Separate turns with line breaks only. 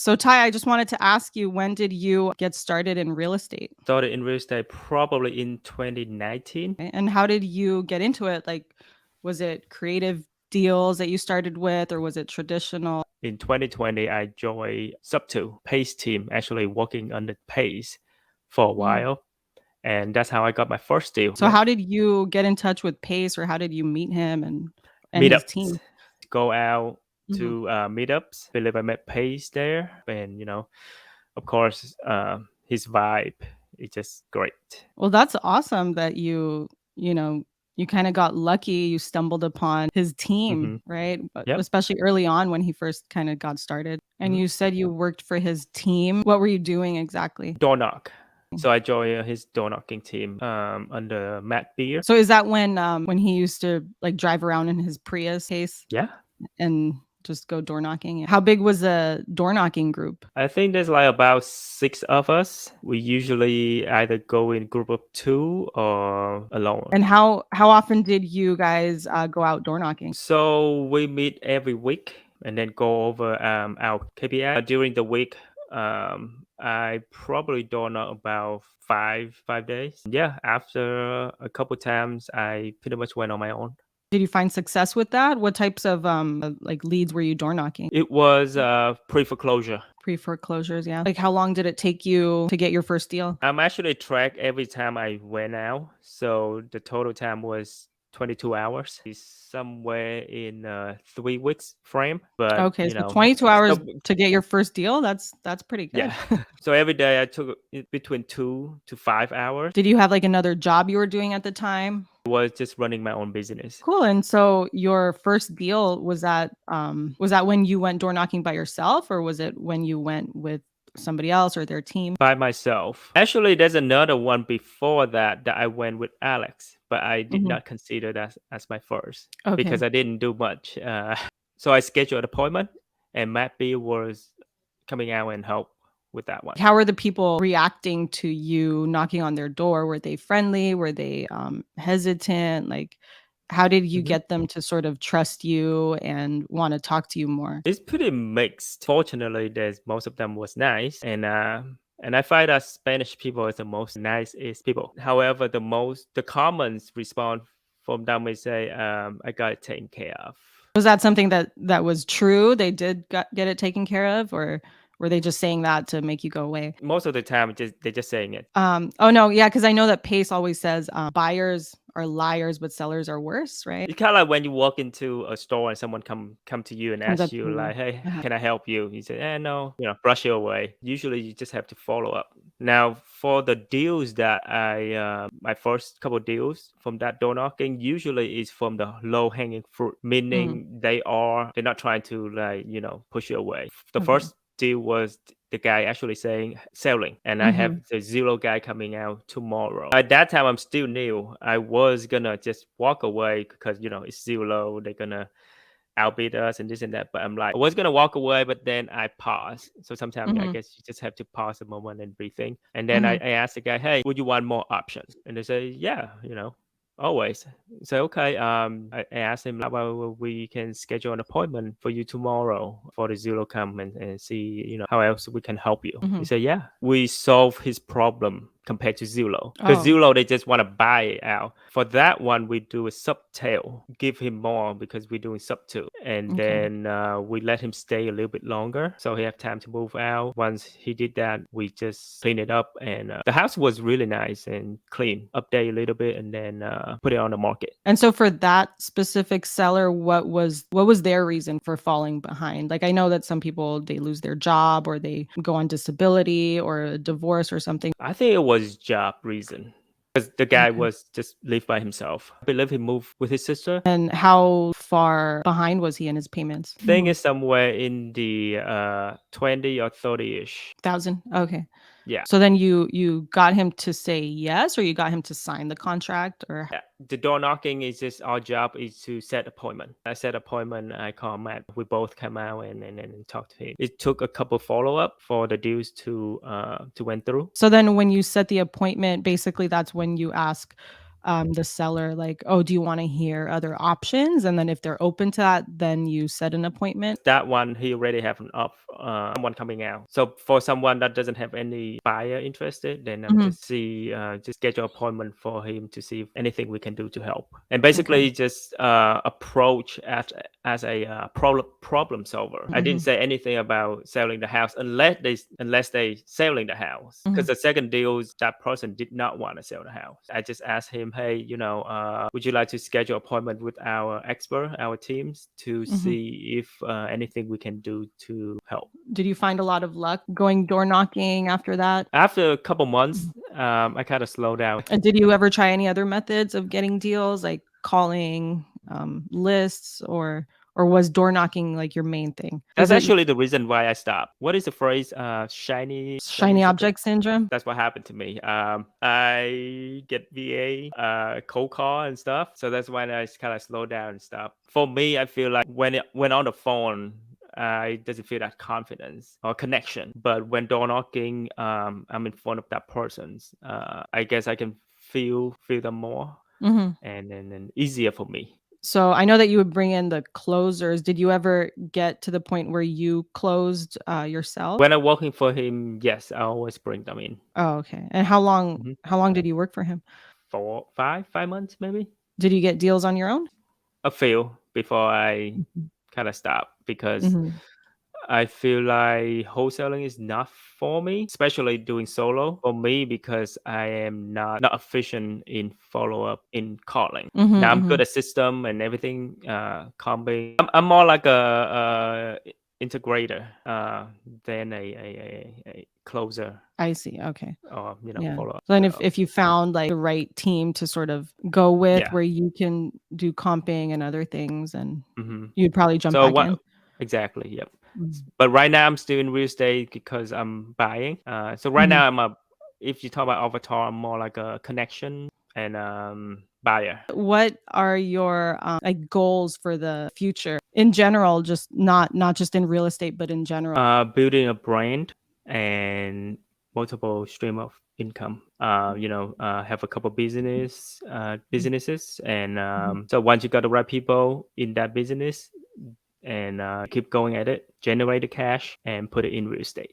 So Ty, I just wanted to ask you, when did you get started in real estate?
Started in real estate probably in 2019.
And how did you get into it? Like, was it creative deals that you started with, or was it traditional?
In 2020, I joined Sub2 Pace team, actually working under Pace for a
Mm.
while. And that's how I got my first deal.
So how did you get in touch with Pace, or how did you meet him and his
Meetups.
team?
Go out
Mhm.
to meetups. I believe I met Pace there. And, of course, his vibe is just great.
Well, that's awesome that you know, you kind of got lucky. You stumbled upon his team,
Hmm.
right? But
Yep.
especially early on when he first kind of got started. And
Hmm.
you said you worked for his team. What were you doing exactly?
Door knock. So I joined his door knocking team under Matt Beer.
So is that when he used to like drive around in his Prius case
Yeah.
and just go door knocking? How big was the door knocking group?
I think there's like about 6 of us. We usually either go in group of two or alone.
And how often did you guys go out door knocking?
So we meet every week and then go over our KPI. During the week, I probably door knock about five days. Yeah, after a couple times, I pretty much went on my own.
Did you find success with that? What types of like leads were you door knocking?
It was pre-foreclosure.
Pre-foreclosures, yeah. Like how long did it take you to get your first deal?
I'm actually tracked every time I went out. So the total time was 22 hours. It's somewhere in 3 weeks frame. But,
Okay, so 22 hours
so
to get your first deal, that's pretty good.
yeah. So every day I took between 2 to 5 hours.
Did you have like another job you were doing at the time?
I was just running my own business
Cool. And so your first deal was that when you went door knocking by yourself, or was it when you went with somebody else or their team?
by myself. Actually, there's another one before that I went with Alex, but I did
Mhm.
not consider that as my first
Okay.
because I didn't do much. So I scheduled an appointment, and Matt B was coming out and help with that one.
How were the people reacting to you knocking on their door? Were they friendly? Were they hesitant? Like, how did you
Mhm.
get them to sort of trust you and want to talk to you more?
It's pretty mixed. Fortunately, there's most of them was nice, and I find that Spanish people is the most nicest people. However, the common response from them is say, "I got it taken care of."
Was that something that was true? They did get it taken care of, or were they just saying that to make you go away?
Most of the time, they're just saying it.
Oh no, yeah, because I know that Pace always says buyers are liars, but sellers are worse, right?
It's kind of like when you walk into a store and someone come to you and
Comes
ask
up to
you
you.
like, "Hey,
Uh-huh.
can I help you?" You say, no," brush it away. Usually, you just have to follow up. Now, for the deals that my first couple deals from that door knocking, usually is from the low hanging fruit,
Mhm.
meaning they're not trying to like push you away. The
Okay.
first deal was the guy actually saying selling, and I have
Mhm.
the zero guy coming out tomorrow. At that time, I'm still new. I was gonna just walk away because it's zero. They're gonna outbid us and this and that. But I'm like, I was gonna walk away, but then I paused. So sometimes I
Mhm.
guess you just have to pause a moment and rethink. And then I,
Mhm.
I asked the guy, "Hey, would you want more options?" And they say, "Yeah, always." So okay. I asked him like, well, we can schedule an appointment for you tomorrow for the zero come and see how else we can help you. He
Mhm.
said, "Yeah, we solve his problem." Compared to Zillow, because
Oh.
Zillow they just want to buy it out. For that one, we do a subtail, give him more because we're doing sub two, and
Okay.
then we let him stay a little bit longer so he have time to move out. Once he did that, we just clean it up, and the house was really nice and clean. Update a little bit, and then put it on the market.
And so for that specific seller, what was their reason for falling behind? Like I know that some people they lose their job or they go on disability or a divorce or something.
I think it was job reason. Because the guy
Okay.
was just live by himself. I believe he moved with his sister.
And how far behind was he in his payments?
Thing is somewhere in the 20 or 30-ish.
1,000. Okay.
Yeah.
So then you got him to say yes, or you got him to sign the contract, or
Yeah. The door knocking is just our job is to set appointment. I set appointment, I call Matt. We both come out and talk to him. It took a couple follow up for the deals to went through.
so then when you set the appointment, basically that's when you ask the seller like, "Oh, do you wanna hear other options?" And then if they're open to that, then you set an appointment?
That one, he already have an someone coming out. So for someone that doesn't have any buyer interested, then I'm
Mhm.
just schedule appointment for him to see if anything we can do to help. And
Okay.
basically just approach as a problem solver. I didn't
Mhm.
say anything about selling the house unless they selling the house. Because
Mhm.
the second deal, that person did not want to sell the house. I just asked him, hey, would you like to schedule appointment with our expert, our teams, to
Mhm.
see if anything we can do to help?
Did you find a lot of luck going door knocking after that?
After a couple months,
Mhm.
I kind of slowed down.
And did you ever try any other methods of getting deals, like calling, lists, or was door knocking, like, your main thing?
That's
Is it
actually the reason why I stopped. What is the phrase? Shiny
shiny
something.
object syndrome?
That's what happened to me. I get VA, cold call and stuff. So that's when I kind of slow down and stop. For me, I feel like when on the phone, I doesn't feel that confidence or connection. But when door knocking, I'm in front of that person's. I guess I can feel them more,
Mhm.
and easier for me.
So, I know that you would bring in the closers. Did you ever get to the point where you closed, yourself?
When I'm working for him, yes, I always bring them in.
Oh, okay. And how long
Mhm.
how long did you work for him?
5 months maybe.
Did you get deals on your own?
A few before I
Mhm.
kind of stop because
Mhm.
I feel like wholesaling is not for me, especially doing solo for me because I am not efficient in follow up in calling.
Mhm,
Now I'm good
mhm.
at system and everything, comping. I'm more like a integrator than a closer
I see, okay.
or
Yeah.
follow up.
So then if
So
you found, like, the right team to sort of go with
yeah.
where you can do comping and other things, and
hmm
you'd probably jump
So
back
what
in?
exactly? Yep.
Mm.
But right now I'm still in real estate because I'm buying. So right
Mhm.
now if you talk about avatar, I'm more like a connection and buyer.
What are your, like, goals for the future in general, just not just in real estate, but in general?
Building a brand and multiple stream of income. Have a couple businesses, and
Mhm.
so once you got the right people in that business, and keep going at it, generate the cash, and put it in real estate.